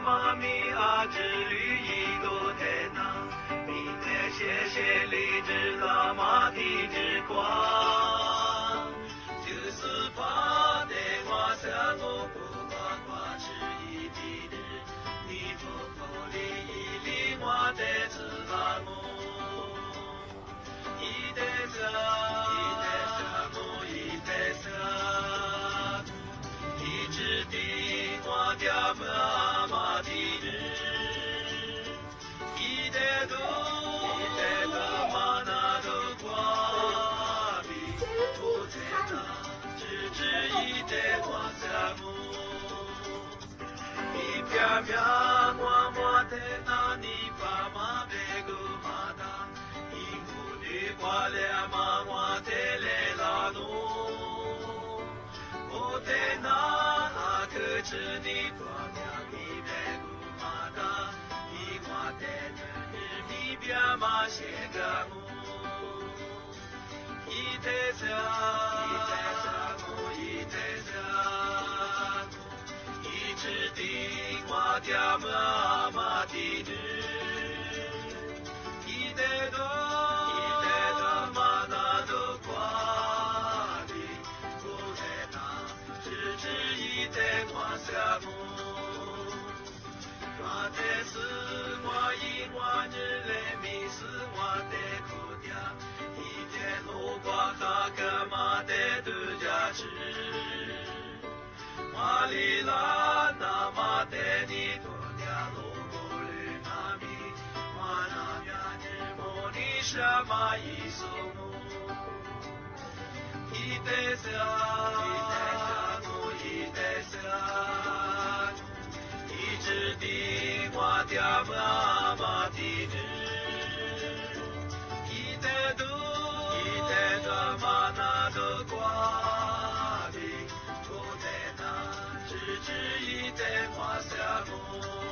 妈咪啊，之旅一路天呐，明天谢谢你知拉玛的之光，就是怕的我下不不管我吃一的日，你不不理一理我的自拉姆，一的色，一的色母，一的色，一直的我的妈妈的日。明我我的那尼巴马贝古马达，伊古女瓜列马我的雷拉努，我的那阿克之尼瓜列米贝古马达，伊我的日米比亚马谢嘎姆，伊的色，伊的色姆，伊的色。指定我的妈妈的日，一代的妈那都挂的，不在那只一代我下母，我的是我因我日来迷失我的口家，一代路过哈格玛的度假池。玛丽拉那玛德尼多亚罗波吕纳米，玛那亚日摩尼沙玛伊苏姆，伊德萨，伊德萨姆，伊德萨，伊指定我的妈妈的日，伊德都，伊德的玛那都挂的。只一代花下木。